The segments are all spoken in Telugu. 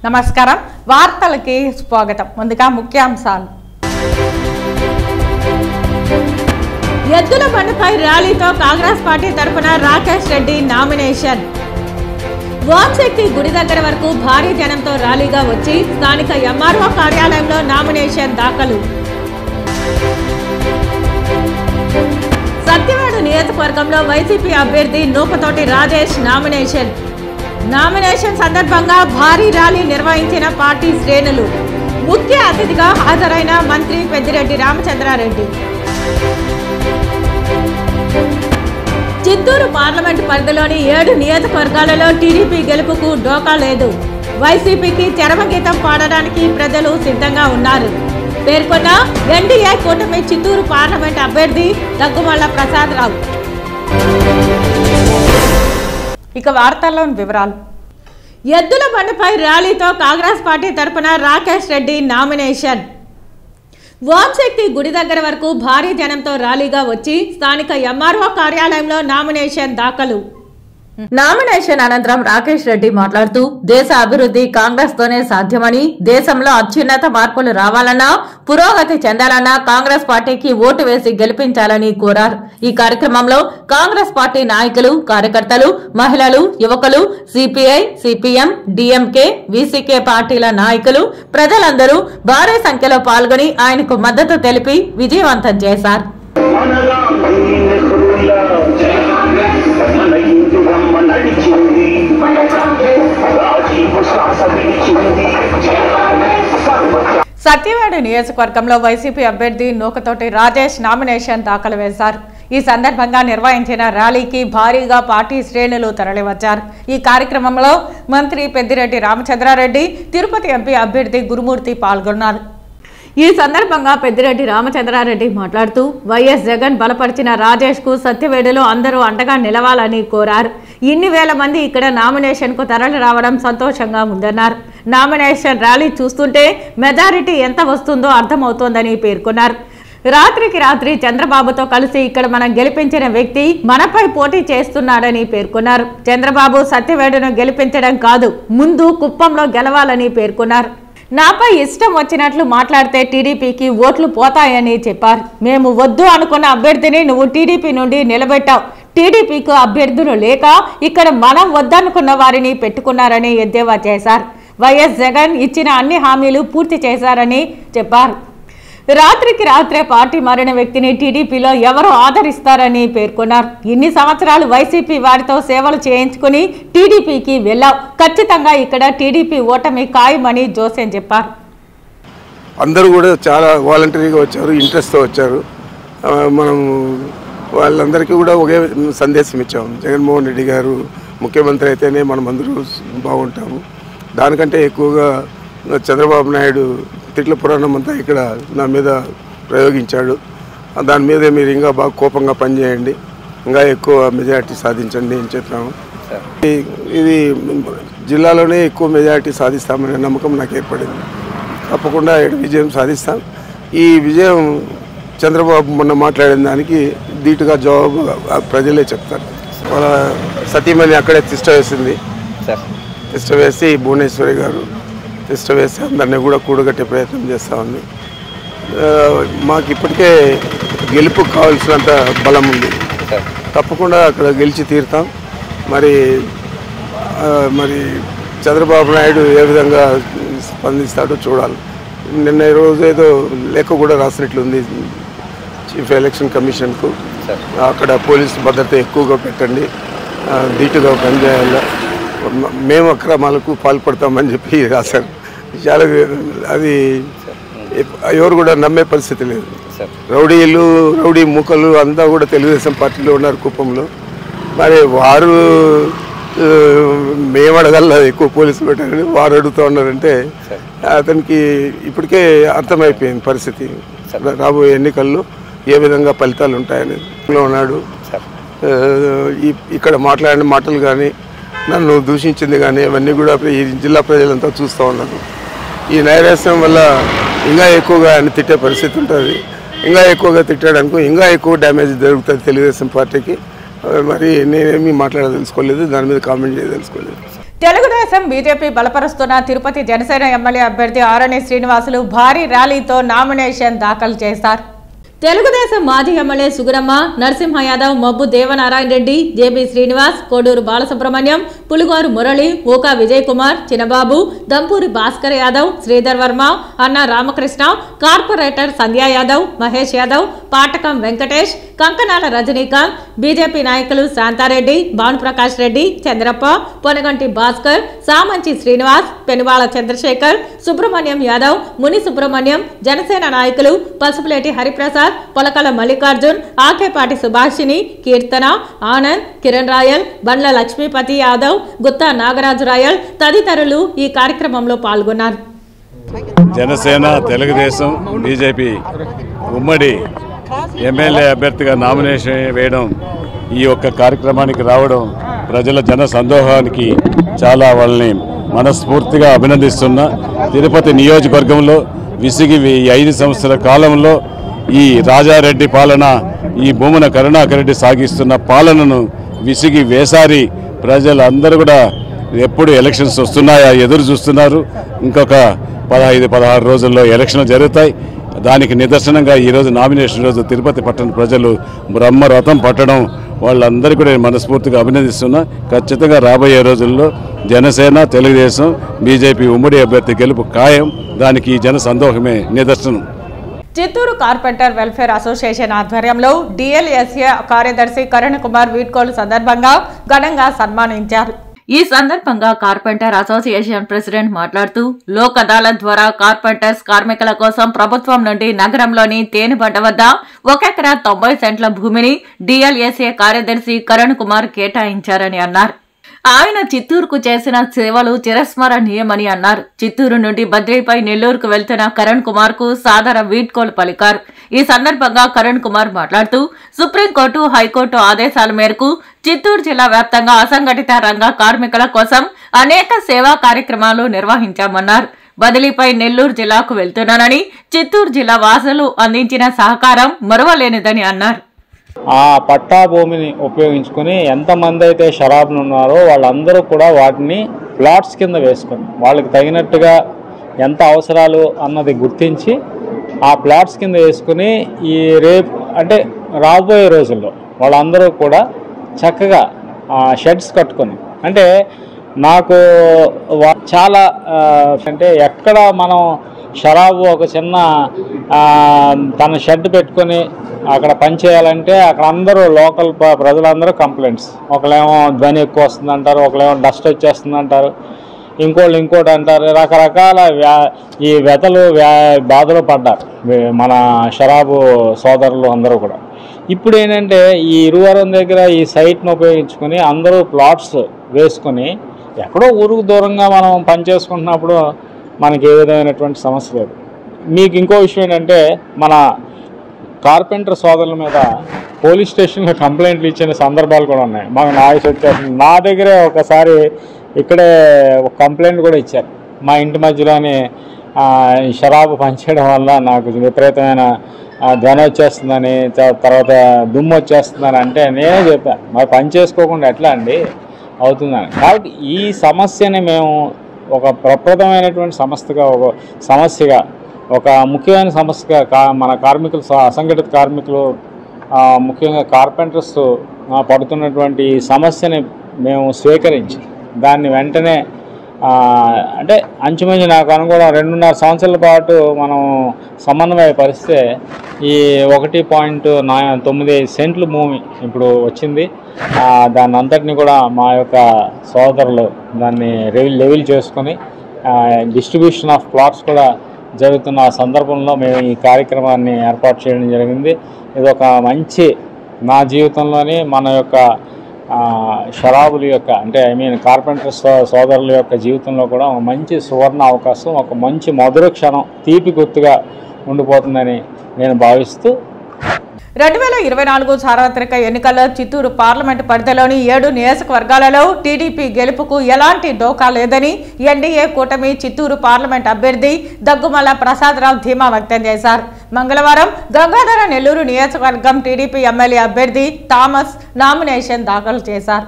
నమస్కారం వార్తలకి స్వాగతం ముందుగా ముఖ్యాంశాలు ఎద్దుల బండిపై ర్యాలీతో కాంగ్రెస్ పార్టీ తరపున రాకేష్ రెడ్డి నామినేషన్ ఓంశక్తి గుడి దగ్గర వరకు భారీ జనంతో ర్యాలీగా వచ్చి స్థానిక ఎంఆర్ఓ కార్యాలయంలో నామినేషన్ దాఖలు సత్యవేడు నియోజకవర్గంలో వైసీపీ అభ్యర్థి నూపతోటి రాజేష్ నామినేషన్ సందర్భంగా భారీ ర్యాలీ నిర్వహించిన పార్టీ శ్రేణులు ముఖ్య అతిథిగా హాజరైన మంత్రి పెద్దిరెడ్డి రామచంద్రారెడ్డి చిత్తూరు పార్లమెంటు పరిధిలోని 7 నియోజకవర్గాలలో టీడీపీ గెలుపుకు డోకా లేదు వైసీపీకి చరమగీతం పాడడానికి ప్రజలు సిద్ధంగా ఉన్నారు పేర్కొన్న ఎన్డీఏ కూటమి చిత్తూరు పార్లమెంట్ అభ్యర్థి దగ్గుమల్ల ప్రసాదరావు ఇక వార్తల్లోని వివరాలు ఎద్దుల బండిపై ర్యాలీతో కాంగ్రెస్ పార్టీ తరపున రాకేష్ రెడ్డి నామినేషన్ ఓంశక్తి గుడి దగ్గర వరకు భారీ జనంతో ర్యాలీగా వచ్చి స్థానిక ఎంఆర్ఓ కార్యాలయంలో నామినేషన్ దాఖలు నామినేషన్ అనంతరం రాకేష్ రెడ్డి మాట్లాడుతూ దేశ అభివృద్ధి కాంగ్రెస్ తోనే సాధ్యమని దేశంలో అత్యున్నత మార్పులు రావాలన్నా పురోగతి చెందాలన్నా కాంగ్రెస్ పార్టీకి ఓటు వేసి గెలిపించాలని కోరారు ఈ కార్యక్రమంలో కాంగ్రెస్ పార్టీ నాయకులు కార్యకర్తలు మహిళలు యువకులు సిపిఐ సిపిఎం డిఎంకే వీసీకే పార్టీల నాయకులు ప్రజలందరూ భారీ సంఖ్యలో పాల్గొని ఆయనకు మద్దతు తెలిపి విజయవంతం చేశారు సత్యవేడు నియోజకవర్గంలో వైసీపీ అభ్యర్థి నూకతోటి రాజేష్ నామినేషన్ దాఖలు వేశారు ఈ సందర్భంగా నిర్వహించిన ర్యాలీకి భారీగా పార్టీ శ్రేణులు తరలివచ్చారు ఈ కార్యక్రమంలో మంత్రి పెద్దిరెడ్డి రామచంద్రారెడ్డి తిరుపతి ఎంపీ అభ్యర్థి గురుమూర్తి పాల్గొన్నారు ఈ సందర్భంగా పెద్దిరెడ్డి రామచంద్రారెడ్డి మాట్లాడుతూ వైఎస్ జగన్ బలపరిచిన రాజేష్ కు సత్యవేడులో అందరూ అండగా నిలవాలని కోరారు ఇన్ని వేల మంది ఇక్కడ నామినేషన్ కు తరలి రావడం సంతోషంగా ఉందన్నారు నామినేషన్ ర్యాలీ చూస్తుంటే మెజారిటీ ఎంత వస్తుందో అర్థమవుతోందని పేర్కొన్నారు రాత్రికి రాత్రి చంద్రబాబుతో కలిసి ఇక్కడ మనం గెలిపించిన వ్యక్తి మనపై పోటీ చేస్తున్నాడని పేర్కొన్నారు చంద్రబాబు సత్యవేడును గెలిపించడం కాదు ముందు కుప్పంలో గెలవాలని పేర్కొన్నారు నాపై ఇష్టం వచ్చినట్లు మాట్లాడితే టీడీపీకి ఓట్లు పోతాయని చెప్పారు మేము వద్దు అనుకున్న అభ్యర్థిని నువ్వు టీడీపీ నుండి నిలబెట్టావు టీడీపీకి అభ్యర్థులు లేక ఇక్కడ మనం వద్దనుకున్న వారిని పెట్టుకున్నారని ఎద్దేవా చేశారు వైఎస్ జగన్ ఇచ్చిన అన్ని హామీలు పూర్తి చేశారని చెప్పారు రాత్రికి రాత్రే పార్టీ మారిన వ్యక్తిని టీడీపీలో ఎవరు ఆదరిస్తారని పేర్కొన్నారు ఇన్ని సంవత్సరాలు వైసీపీ వారితో సేవలు చేయించుకుని టీడీపీకి వెళ్ళావు ఖచ్చితంగా ఇక్కడ టీడీపీ ఓటమి ఖాయమని జోసెన్ చెప్పారు అందరూ కూడా చాలా వాలంటరీగా వచ్చారు ఇంట్రెస్ట్తో వచ్చారు మనం వాళ్ళందరికీ కూడా ఒకే సందేశం ఇచ్చాము జగన్మోహన్ రెడ్డి గారు ముఖ్యమంత్రి అయితేనే మనం అందరూ బాగుంటాము దానికంటే ఎక్కువగా చంద్రబాబు నాయుడు తిట్ల పురాణం అంతా ఇక్కడ నా మీద ప్రయోగించాడు దాని మీద మీరు ఇంకా బాగా కోపంగా పనిచేయండి ఇంకా ఎక్కువ మెజారిటీ సాధించండి అని చెప్పాము ఇది జిల్లాలోనే ఎక్కువ మెజారిటీ సాధిస్తామనే నమ్మకం నాకు ఏర్పడింది తప్పకుండా విజయం సాధిస్తాం ఈ విజయం చంద్రబాబు మొన్న మాట్లాడిన దానికి ధీటుగా జవాబు ప్రజలే చెప్తారు వాళ్ళ సతీమణి అక్కడే తిష్ట వేసింది తిష్ట వేసి భువనేశ్వరి గారు తిష్ట వేసి అందరినీ కూడా కూడగట్టే ప్రయత్నం చేస్తూ ఉంది మాకు ఇప్పటికే గెలుపు కావాల్సినంత బలం ఉంది తప్పకుండా అక్కడ గెలిచి తీరుతాం మరి చంద్రబాబు నాయుడు ఏ విధంగా స్పందిస్తాడో చూడాలి నిన్న రోజు ఏదో లేఖ కూడా రాసినట్లుంది చీఫ్ ఎలక్షన్ కమిషన్కు అక్కడ పోలీసు భద్రత ఎక్కువగా పెట్టండి ధీటుగా పనిచేయాలి మేము అక్రమాలకు పాల్పడతామని చెప్పి రాశారు చాలా అది ఎవరు కూడా నమ్మే పరిస్థితి లేదు రౌడీ మూకలు అంతా కూడా తెలుగుదేశం పార్టీలో ఉన్నారు కుప్పంలో మరి వారు మేము అడగల ఎక్కువ పోలీసులు పెట్టారని వారు అడుగుతూ ఉన్నారంటే అతనికి ఇప్పటికే అర్థమైపోయింది పరిస్థితి రాబోయే ఎన్నికల్లో ఏ విధంగా ఫలితాలు ఉంటాయని ఉన్నాడు ఇక్కడ మాట్లాడిన మాటలు కానీ నన్ను దూషించింది కానీ అవన్నీ కూడా ఈ జిల్లా ప్రజలంతా చూస్తూ ఉన్నారు ఈ నైరాశ్యం వల్ల ఇంకా ఎక్కువగా ఆయన తిట్టే పరిస్థితి ఉంటుంది ఇంకా ఎక్కువగా తిట్టడానికి ఇంకా ఎక్కువ డ్యామేజ్ జరుగుతుంది తెలుగుదేశం పార్టీకి మరి నేనేమీ మాట్లాడదలుచుకోలేదు దాని మీద కామెంట్ చేయదలుచుకోలేదు తెలుగుదేశం బీజేపీ బలపరుస్తున్న తిరుపతి జనసేన ఎమ్మెల్యే అభ్యర్థి ఆరణి శ్రీనివాసులు భారీ ర్యాలీతో నామినేషన్ దాఖలు చేశారు. తెలుగుదేశం మాజీ ఎమ్మెల్యే సుగురమ్మ, నరసింహ యాదవ్, మబ్బు దేవనారాయణ రెడ్డి, జేబీ శ్రీనివాస్, కోడూరు బాలసుబ్రహ్మణ్యం, పులుగోరు మురళి, ఊకా విజయ్ కుమార్, చిన్నబాబు, దంపూరి భాస్కర్ యాదవ్, శ్రీధర్ వర్మ, అన్న రామకృష్ణ, కార్పొరేటర్ సంధ్యా యాదవ్, మహేష్ యాదవ్, పాటకం వెంకటేష్, కంకనాల రజనీకాంత్, బీజేపీ నాయకులు శాంతారెడ్డి, భానుప్రకాష్ రెడ్డి, చంద్రప్ప, పొనగంటి భాస్కర్, సామంచి శ్రీనివాస్, పెనువాల చంద్రశేఖర్, సుబ్రహ్మణ్యం యాదవ్, ముని సుబ్రహ్మణ్యం, జనసేన నాయకులు పసుపులేటి హరిప్రసాద్, పొలకల మల్లికార్జున్, ఆకేపాటి సుభాషిణి, కీర్తన, ఆనంద్, కిరణ్ రాయల్, బండ్ల లక్ష్మీపతి యాదవ్, గుత్తా నాగరాజు రాయల్ తదితరులు ఈ కార్యక్రమంలో పాల్గొన్నారు. జనసేన, తెలుగుదేశం, బీజేపీ ఉమ్మడి ఎమ్మెల్యే అభ్యర్థిగా నామినేషన్ వేయడం, ఈ యొక్క కార్యక్రమానికి రావడం ప్రజల జన సందోహానికి చాలా వాళ్ళని మనస్ఫూర్తిగా అభినందిస్తున్నా. తిరుపతి నియోజకవర్గంలో విసిగి 5 సంవత్సరాల కాలంలో ఈ రాజారెడ్డి పాలన, ఈ భూమన కరుణాకర్ రెడ్డి సాగిస్తున్న పాలనను విసిగి వేసారి ప్రజలందరూ కూడా ఎప్పుడు ఎలక్షన్స్ వస్తున్నాయా ఎదురు చూస్తున్నారు. ఇంకొక 15-16 రోజుల్లో ఎలక్షన్లు జరుగుతాయి. దానికి నిదర్శనంగా ఈరోజు నామినేషన్ రోజు తిరుపతి పట్టణ ప్రజలు బ్రహ్మరథం పట్టడం వాళ్ళందరికీ కూడా మనస్ఫూర్తిగా అభినందిస్తున్నా. ఖచ్చితంగా రాబోయే రోజుల్లో జనసేన, తెలుగుదేశం, బీజేపీ ఉమ్మడి అభ్యర్థి గెలుపు ఖాయం. దానికి ఈ జన సందోహమే నిదర్శనం. చిత్తూరు కార్పెంటర్ వెల్ఫేర్ అసోసియేషన్ ఆధ్వర్యంలో డిఎల్ఎస్ఏ కార్యదర్శి కరణ్ కుమార్ వీడ్కోలు సందర్భంగా ఘనంగా సన్మానించారు. ఈ సందర్భంగా కార్పెంటర్ అసోసియేషన్ ప్రెసిడెంట్ మాట్లాడుతూ, లోక్ అదాలత్ ద్వారా కార్పెంటర్స్ కార్మికుల కోసం ప్రభుత్వం నుండి నగరంలోని తేనెబండ వద్ద 1 ఎకరా 90 సెంట్ల భూమిని డిఎల్ఎస్ఏ కార్యదర్శి కరణ్ కుమార్ కేటాయించారని అన్నారు. ఆయన చిత్తూరుకు చేసిన సేవలు చిరస్మరణీయమని అన్నారు. చిత్తూరు నుండి బద్రీపై నెల్లూరుకు వెళ్తున్న కరణ్ కుమార్ కు సాదర వీడ్కోలు పలికారు. ఈ సందర్భంగా కరణ్ కుమార్ మాట్లాడుతూ, సుప్రీంకోర్టు, హైకోర్టు ఆదేశాల మేరకు చిత్తూరు జిల్లా వ్యాప్తంగా అసంఘటిత రంగ కార్మికుల కోసం అనేక సేవా కార్యక్రమాలు నిర్వహించామన్నారు. బదిలీపై నెల్లూరు జిల్లాకు వెళ్తున్నానని, చిత్తూరు జిల్లా వాసులు అందించిన సహకారం మరువలేనిదని అన్నారు. ఆ పట్టా భూమిని ఉపయోగించుకొని ఎంతమంది అయితే షరాబులు ఉన్నారో వాళ్ళందరూ కూడా వాటిని ప్లాట్స్ కింద వేసుకొని వాళ్ళకి తగినట్టుగా ఎంత అవసరాలు అన్నది గుర్తించి ఆ ప్లాట్స్ కింద వేసుకుని ఈ అంటే రాబోయే రోజుల్లో వాళ్ళందరూ కూడా చక్కగా షెడ్స్ కట్టుకొని, అంటే నాకు చాలా అంటే ఎక్కడ మనం షరాబు ఒక చిన్న తన షెడ్ పెట్టుకొని అక్కడ పనిచేయాలంటే అక్కడ అందరూ లోకల్ ప్రజలందరూ కంప్లైంట్స్, ఒకళ్ళేమో ధ్వని ఎక్కువ వస్తుంది అంటారు, ఒకళ్ళేమో డస్ట్ వచ్చేస్తుంది అంటారు, ఇంకోటి అంటారు. రకరకాల ఈ వ్యతలు బాధలు పడ్డారు మన షరాబు సోదరులు అందరూ కూడా. ఇప్పుడు ఏంటంటే ఈ ఇరువరం దగ్గర ఈ సైట్ను ఉపయోగించుకొని అందరూ ప్లాట్స్ వేసుకొని ఎక్కడో ఊరుకు దూరంగా మనం పనిచేసుకుంటున్నప్పుడు మనకి ఏ విధమైనటువంటి సమస్య లేదు. మీకు ఇంకో విషయం ఏంటంటే మన కార్పెంటర్ సోదరుల మీద పోలీస్ స్టేషన్లో కంప్లైంట్లు ఇచ్చిన సందర్భాలు కూడా ఉన్నాయి. మాకు నాయస్ వచ్చేస్తుంది. నా దగ్గరే ఒకసారి ఇక్కడే ఒక కంప్లైంట్ కూడా ఇచ్చారు. మా ఇంటి మధ్యలోనే షరాబు పనిచేయడం వల్ల నాకు విపరీతమైన ధ్వని వచ్చేస్తుందని, తర్వాత దుమ్ము వచ్చేస్తుందని అంటే నేనే చెప్పాను, మరి పని చేసుకోకుండా ఎట్లా అండి అవుతుందని. కాబట్టి ఈ సమస్యని మేము ఒక ప్రప్రదమైనటువంటి సమస్యగా ఒక ముఖ్యమైన సమస్యగా మన కార్మికులు, అసంఘటిత కార్మికులు, ముఖ్యంగా కార్పెంటర్స్ పడుతున్నటువంటి సమస్యని మేము స్వీకరించి దాన్ని వెంటనే అంటే అంచుమించు నాకు అనుకోవడం 2.5 సంవత్సరాల పాటు మనం సమన్వయపరిస్తే ఈ 1.95 సెంట్లు భూమి ఇప్పుడు వచ్చింది. దాన్ని అంతటిని కూడా మా యొక్క సోదరులు దాన్ని లెవెల్ చేసుకొని డిస్ట్రిబ్యూషన్ ఆఫ్ ప్లాట్స్ కూడా జరుగుతున్న సందర్భంలో మేము ఈ కార్యక్రమాన్ని ఏర్పాటు చేయడం జరిగింది. ఇది ఒక మంచి, నా జీవితంలోని మన యొక్క షరాబుల యొక్క అంటే కార్పెంటర్ సోదరుల యొక్క జీవితంలో కూడా ఒక మంచి సువర్ణ అవకాశం, ఒక మంచి మధుర క్షణం, తీపి గుర్తుగా ఉండిపోతుందని నేను భావిస్తూ 2024 సార్వత్రిక ఎన్నికల్లో చిత్తూరు పార్లమెంటు పరిధిలోని 7 నియోజకవర్గాలలో టీడీపీ గెలుపుకు ఎలాంటి డోకా లేదని ఎన్డీఏ కూటమి చిత్తూరు పార్లమెంట్ అభ్యర్థి దగ్గుమల్ల ప్రసాదరావు ధీమా వ్యక్తం చేశారు. మంగళవారం గంగాధర నెల్లూరు నియోజకవర్గం టీడీపీ ఎమ్మెల్యే అభ్యర్థి థామస్ నామినేషన్ దాఖలు చేశారు.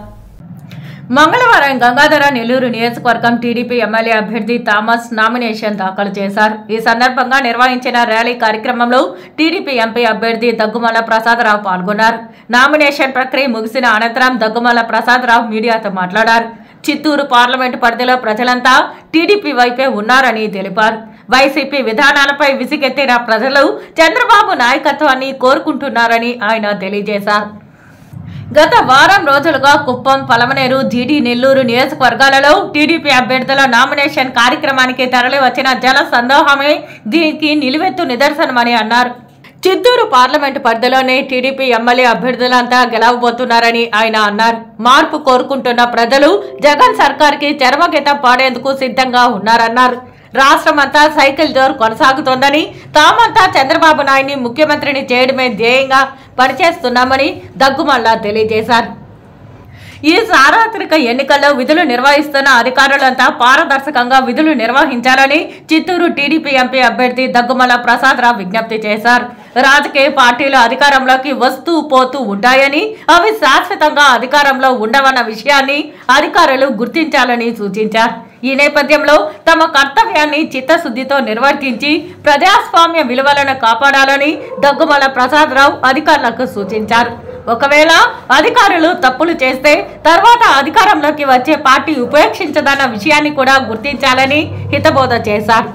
మంగళవారం గంగాధర నెల్లూరు నియోజకవర్గం టీడీపీ ఎమ్మెల్యే అభ్యర్థి థామస్ నామినేషన్ దాఖలు చేశారు. ఈ సందర్భంగా నిర్వహించిన ర్యాలీ కార్యక్రమంలో టీడీపీ ఎంపీ అభ్యర్థి దగ్గుమల్ల ప్రసాదరావు పాల్గొన్నారు. నామినేషన్ ప్రక్రియ ముగిసిన అనంతరం దగ్గుమల్ల ప్రసాదరావు మీడియాతో మాట్లాడారు. చిత్తూరు పార్లమెంటు పరిధిలో ప్రజలంతా టీడీపీ వైపే ఉన్నారని తెలిపారు. వైసీపీ విధానాలపై విసిగెత్తిన ప్రజలు చంద్రబాబు నాయకత్వాన్ని కోరుకుంటున్నారని ఆయన తెలియజేశారు. గత వారం రోజులుగా కుప్పం, పలమనేరు, జీడీ, నెల్లూరు నియోజకవర్గాలలో టీడీపీ అభ్యర్థుల నామినేషన్ కార్యక్రమానికి తరలి వచ్చిన జన సందోహమే దీనికి నిలువెత్తు నిదర్శనమని అన్నారు. చిత్తూరు పార్లమెంటు పరిధిలోనే టీడీపీ ఎమ్మెల్యే అభ్యర్థులంతా గెలవబోతున్నారని ఆయన అన్నారు. మార్పు కోరుకుంటున్న ప్రజలు జగన్ సర్కార్కి చరమగీతం పాడేందుకు సిద్ధంగా ఉన్నారన్నారు. రాష్ట్రమంతా సైకిల్ జోర్ కొనసాగుతోందని, తామంతా చంద్రబాబు నాయుడిని ముఖ్యమంత్రిని చేయడమే ధ్యేయంగా పనిచేస్తున్నామని దగ్గుమల్ల తెలియజేశారు. ఈ సార్వత్రిక ఎన్నికల్లో విధులు నిర్వహిస్తున్న అధికారులంతా పారదర్శకంగా విధులు నిర్వహించాలని చిత్తూరు టీడీపీ ఎంపీ అభ్యర్థి దగ్గుమల్ల ప్రసాదరావు విజ్ఞప్తి చేశారు. రాజకీయ పార్టీలు అధికారంలోకి వస్తూ పోతూ ఉంటాయని, అవి శాశ్వతంగా అధికారంలో ఉండవన్న విషయాన్ని అధికారులు గుర్తించాలని సూచించారు. ఈ నేపథ్యంలో తమ కర్తవ్యాన్ని చిత్తశుద్ధితో నిర్వర్తించి ప్రజాస్వామ్య విలువలను కాపాడాలని దగ్గుమల్ల ప్రసాదరావు అధికారులకు సూచించారు. ఒకవేళ అధికారులు తప్పులు చేస్తే తర్వాత అధికారంలోకి వచ్చే పార్టీ ఉపేక్షించదన్న విషయాన్ని కూడా గుర్తించాలని హితబోధ చేశారు.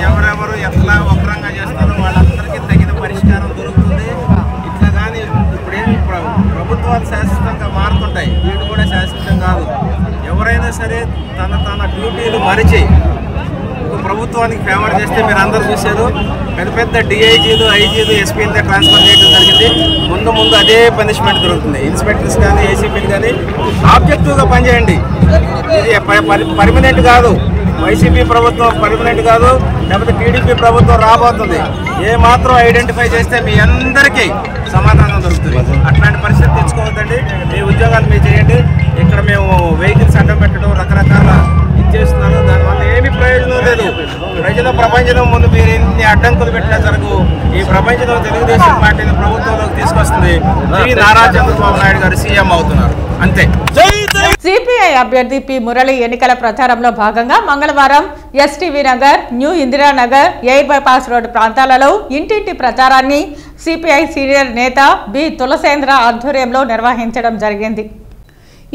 ఎవరెవరు ఎట్లా వక్రంగా చేస్తారో వాళ్ళందరికీ తగిన పరిష్కారం దొరుకుతుంది. ఇట్లా కానీ ఇప్పుడేమి ప్రభుత్వాలు శాశ్వతంగా మారుతుంటాయి, వీళ్ళు కూడా శాశ్వతం కాదు. ఎవరైనా సరే తన డ్యూటీలు మరిచి ప్రభుత్వానికి ఫేవర్ చేస్తే మీరు అందరూ చూశారు. పెద్ద డిఐజీలు, ఐజీలు, ఎస్పీలతో ట్రాన్స్ఫర్ చేయడం జరిగింది. ముందు అదే పనిష్మెంట్ దొరుకుతుంది. ఇన్స్పెక్టర్స్ కానీ, ఏసీపీలు కానీ ఆబ్జెక్టివ్గా పనిచేయండి. ఇది పర్మనెంట్ కాదు. వైసీపీ ప్రభుత్వం పర్మనెంట్ కాదు, లేకపోతే టీడీపీ ప్రభుత్వం రాబోతుంది. ఏమాత్రం ఐడెంటిఫై చేస్తే మీ అందరికీ సమాధానం దొరుకుతుంది. అట్లాంటి పరిస్థితి తెచ్చుకోవద్దండి. మీ ఉద్యోగాలు మీరు చేయండి. ఇక్కడ మేము వెహికల్స్ అడ్డం పెట్టడం, రకరకాల చేస్తున్నారు. దానివల్ల ఏమి ప్రయోజనం లేదు. ప్రజల ప్రపంచం ముందు మీరు ఎన్ని అడ్డంకులు పెట్టినా జరగు. ఈ ప్రపంచంలో తెలుగుదేశం పార్టీని ప్రభుత్వంలోకి తీసుకొస్తుంది. నారా చంద్రబాబు నాయుడు గారు సీఎం అవుతున్నారు, అంతే. సిపిఐ అభ్యర్థి పి మురళి ఎన్నికల ప్రచారంలో భాగంగా మంగళవారం STV Nagar, new Indiranagar, air bypass road ప్రాంతాలలో ఇంటింటి ప్రచారాన్ని సిపిఐ సీనియర్ నేత బి తులసేంద్ర ఆధ్వర్యంలో నిర్వహించడం జరిగింది.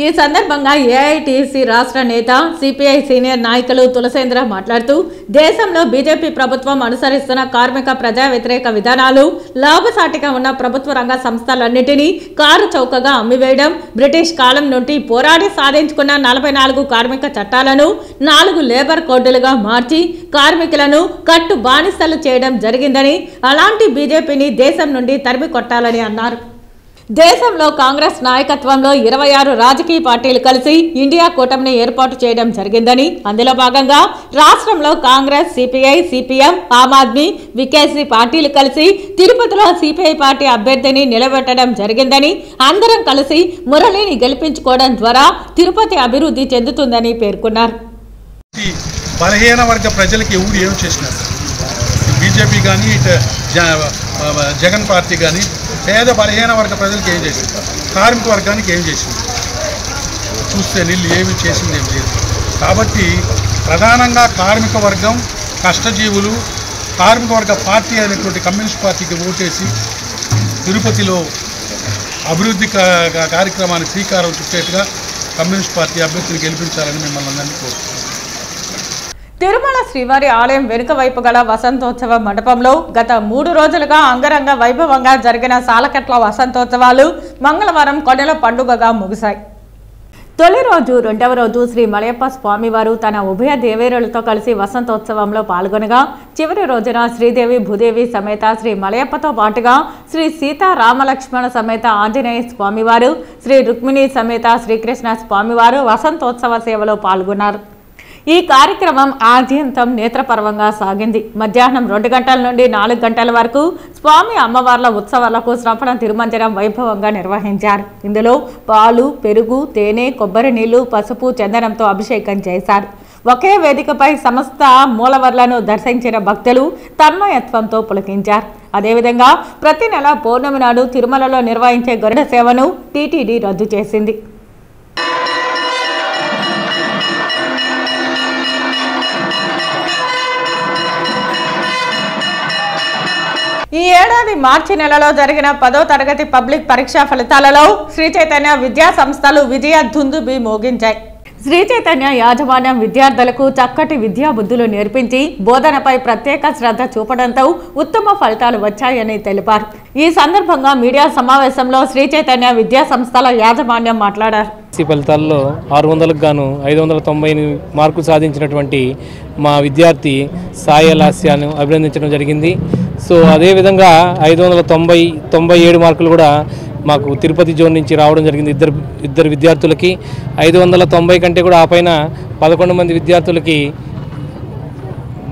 ఈ సందర్భంగా ఏఐటీసీ రాష్ట్ర నేత, సిపిఐ సీనియర్ నాయకులు తులసేంద్ర మాట్లాడుతూ, దేశంలో బీజేపీ ప్రభుత్వం అనుసరిస్తున్న కార్మిక ప్రజా వ్యతిరేక విధానాలు, లాభసాటిగా ఉన్న ప్రభుత్వ రంగ సంస్థలన్నింటినీ కారు చౌకగా అమ్మివేయడం, బ్రిటిష్ కాలం నుండి పోరాడి సాధించుకున్న 44 కార్మిక చట్టాలను 4 లేబర్ కోడ్లుగా మార్చి కార్మికులను కట్టు బానిసలు చేయడం జరిగిందని, అలాంటి బీజేపీని దేశం నుండి తరిమి కొట్టాలని అన్నారు. దేశంలో కాంగ్రెస్ నాయకత్వంలో 26 రాజకీయ పార్టీలు కలిసి ఇండియా కూటమిని ఏర్పాటు చేయడం జరిగిందని, అందులో భాగంగా రాష్ట్రంలో కాంగ్రెస్, సిపిఐ, సిపిఎం, ఆమ్ ఆద్మీ, వికేసీ పార్టీలు కలిసి తిరుపతిలో సిపిఐ పార్టీ అభ్యర్థిని నిలబెట్టడం జరిగిందని, అందరం కలిసి మురళిని గెలిపించుకోవడం ద్వారా తిరుపతి అభివృద్ధి చెందుతుందని పేర్కొన్నారు. బలహీన వర్గ ప్రజలకి ఎవరు ఏం చేసినారు? బీజేపీ కానీ, జగన్ పార్టీ కానీ పేద బలహీన వర్గ ప్రజలకు ఏం చేసింది? కార్మిక వర్గానికి ఏం చేసింది? చూస్తే నీళ్ళు ఏమి చేసింది ఏం లేదు. కాబట్టి ప్రధానంగా కార్మిక వర్గం, కష్టజీవులు, కార్మిక వర్గ పార్టీ అనేటువంటి కమ్యూనిస్ట్ పార్టీకి ఓటేసి తిరుపతిలో అభివృద్ధి కార్యక్రమానికి శ్రీకారం చుట్టేట్టుగా కమ్యూనిస్ట్ పార్టీ అభ్యర్థిని గెలిపించాలని మిమ్మల్ని అందరినీ కోరుతున్నాను. తిరుమల శ్రీవారి ఆలయం వెనుక వైపు గల వసంతోత్సవ మండపంలో గత 3 రోజులుగా అంగరంగ వైభవంగా జరిగిన సాలకట్ల వసంతోత్సవాలు మంగళవారం కొండల పండుగగా ముగిశాయి. తొలి రోజు, రెండవ రోజు శ్రీ మలయప్ప స్వామివారు తన ఉభయ దేవేరులతో కలిసి వసంతోత్సవంలో పాల్గొనగా, చివరి రోజున శ్రీదేవి భూదేవి సమేత శ్రీ మలయప్పతో పాటుగా శ్రీ సీతా రామలక్ష్మణ సమేత ఆంజనేయ స్వామివారు, శ్రీ రుక్మిణి సమేత శ్రీకృష్ణ స్వామివారు వసంతోత్సవ సేవలో పాల్గొన్నారు. ఈ కార్యక్రమం ఆద్యంతం నేత్రపర్వంగా సాగింది. మధ్యాహ్నం 2 గంటల నుండి 4 గంటల వరకు స్వామి అమ్మవార్ల ఉత్సవాలకు శ్రవణ తిరుమంజనం వైభవంగా నిర్వహించారు. ఇందులో పాలు, పెరుగు, తేనె, కొబ్బరి నీళ్లు, పసుపు, చందనంతో అభిషేకం చేశారు. ఒకే వేదికపై సమస్త మూలవర్లను దర్శించిన భక్తులు తన్మయత్వంతో పులకించారు. అదేవిధంగా ప్రతి నెల పౌర్ణమి నాడు తిరుమలలో నిర్వహించే గరుడ సేవను టీటీడీ రద్దు చేసింది. ఈ ఏడాది మార్చి నెలలో జరిగిన 10వ తరగతి పబ్లిక్ పరీక్షా ఫలితాలలో శ్రీ చైతన్య విద్యా సంస్థలు విజయ దుందుబి మోగించాయి. శ్రీ చైతన్య యాజమాన్యం విద్యార్థులకు చక్కటి విద్యా బుద్ధులు నేర్పించి బోధనపై ప్రత్యేక శ్రద్ధ చూపడంతో ఉత్తమ ఫలితాలు వచ్చాయని తెలిపారు. ఈ సందర్భంగా మీడియా సమావేశంలో శ్రీ చైతన్య విద్యా సంస్థల యాజమాన్యం మాట్లాడారు. ఫలితాల్లో 600కు గాను 590 మార్కులు సాధించినటువంటి మా విద్యార్థి సాయి లాస్యాను అభినందించడం జరిగింది. సో అదేవిధంగా 597 మార్కులు కూడా మాకు తిరుపతి జోన్ నుంచి రావడం జరిగింది. ఇద్దరు విద్యార్థులకి 590 కంటే కూడా ఆ పైన 11 మంది విద్యార్థులకి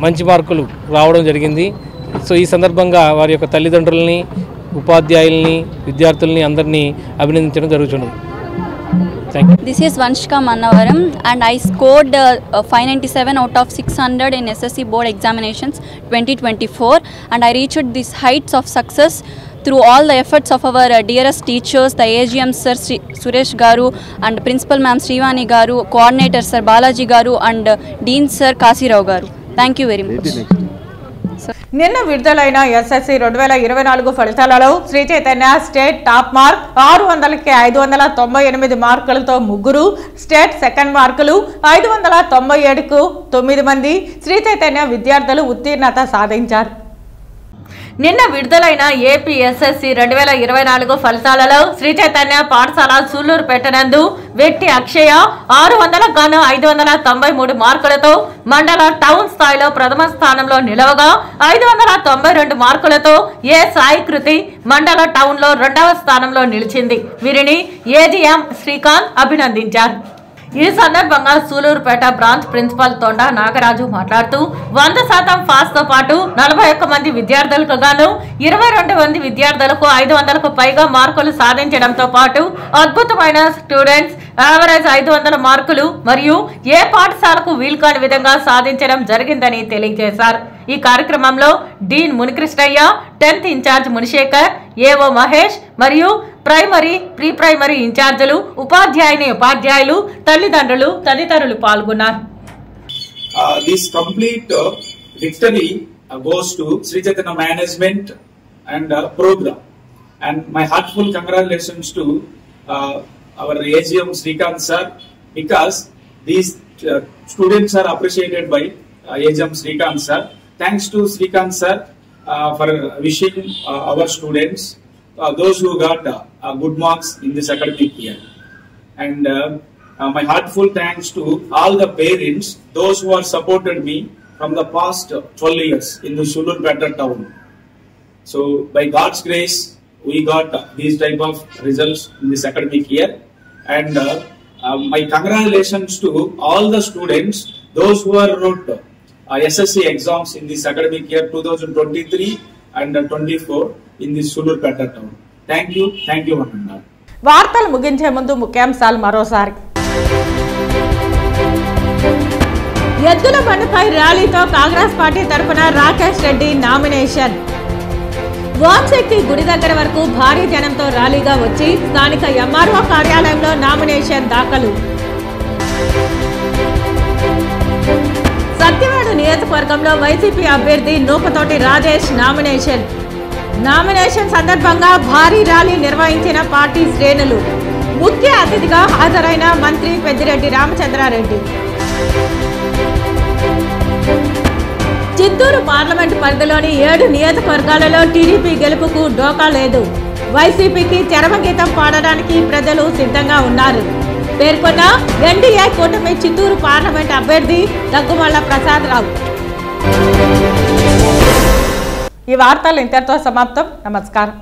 మంచి మార్కులు రావడం జరిగింది. సో ఈ సందర్భంగా వారి యొక్క తల్లిదండ్రులని, ఉపాధ్యాయుల్ని, విద్యార్థుల్ని అందరినీ అభినందించడం జరుగుతుంది. This is Vanshika Mannavaram and I scored 597 out of 600 in SSC board examinations 2024 and I reached these heights of success through all the efforts of our dearest teachers, the AGM sir Suresh Garu and principal ma'am Srivani Garu, coordinator sir Balaji Garu and dean sir Kasirao Garu. Thank you very much. నిన్న విడుదలైన ఎస్ఎస్సి 2024 ఫలితాలలో Sri Chaitanya state top mark 600కి 598 మార్కులతో 3, స్టేట్ సెకండ్ మార్కులు 597కు 9 మంది శ్రీ చైతన్య విద్యార్థులు ఉత్తీర్ణత సాధించారు. నిన్న విడుదలైన ఏపీ ఎస్ఎస్సి 2024 ఫలితాలలో శ్రీ చైతన్య పాఠశాల సూళ్లూరుపేట నందు వెట్టి అక్షయ 600కు గాను 593 మార్కులతో మండల టౌన్ స్థాయిలో ప్రథమ స్థానంలో నిలవగా 592 మార్కులతో ఏ సాయి కృతి మండల టౌన్ లో 2వ స్థానంలో నిలిచింది. వీరిని ఏజీఎం శ్రీకాంత్ అభినందించారు. ఈ సందర్భంగా సూలూరుపేట బ్రాంచ్ ప్రిన్సిపల్ తొండ నాగరాజు మాట్లాడుతూ 100% పాస్ తో పాటు 41 మంది విద్యార్థులకు గాను 22 మంది విద్యార్థులకు 500కు పైగా మార్కులు సాధించడంతో పాటు అద్భుతమైన స్టూడెంట్స్ యావరేజ్ 500 మార్కులు మరియు ఏ పాఠశాలకు వీలు కాని విధంగా సాధించడం జరిగిందని తెలియజేశారు. ఈ కార్యక్రమంలో dean Munikrishnaiah, 10th incharge Munisekhar, AO Mahesh మరియు ప్రైమరీ, ప్రీ ప్రైమరీ ఇన్ఛార్జీలు, ఉపాధ్యాయులు, తల్లిదండ్రులు తదితరులు పాల్గొన్నారు. This complete victory goes to Sri Chaitanya Management and program, and my heartful congratulations to our AGM Srikanth sir, because these students are appreciated by AGM Srikanth sir. Thanks to Srikanth sir for wishing our students, those who got good marks in this academic year, and my heartful thanks to all the parents, those who have supported me from the past 12 years in the Sulurpeta town. So by God's grace, we got these type of results in this academic year, and my congratulations to all the students, those who are wrote SSC exams in this academic year 2023 and 24 in this Sulurpeta town. Thank you Vananda. వార్తలు ముగించే ముందు ముఖ్యాంశాలు మరోసారి. ఎద్దుల బండిపై ర్యాలీతో కాంగ్రెస్ పార్టీ తరఫున రాకేష్ రెడ్డి నామినేషన్. వాంశక్తి గుడి దగ్గర వరకు భారీ జనంతో ర్యాలీగా వచ్చి స్థానిక ఎంఆర్ఓ కార్యాలయంలో నామినేషన్ దాఖలు. సత్యవేడు నియోజకవర్గంలో వైసీపీ అభ్యర్థి నూకతోటి రాజేష్ నామినేషన్ సందర్భంగా భారీ ర్యాలీ నిర్వహించిన పార్టీ శ్రేణులు. ముఖ్య అతిథిగా హాజరైన మంత్రి పెద్దిరెడ్డి రామచంద్రారెడ్డి. చిత్తూరు పార్లమెంటు పరిధిలోని 7 నియోజకవర్గాలలో టీడీపీ గెలుపుకు డోకా లేదు. వైసీపీకి చరమగీతం పాడడానికి ప్రజలు సిద్ధంగా ఉన్నారు పేర్కొన్న ఎన్డీఏ కూటమి చిత్తూరు పార్లమెంట్ అభ్యర్థి దగ్గుమల్ల ప్రసాదరావు. ఈ వార్తలు ఇంతటితో సమాప్తం. నమస్కారం.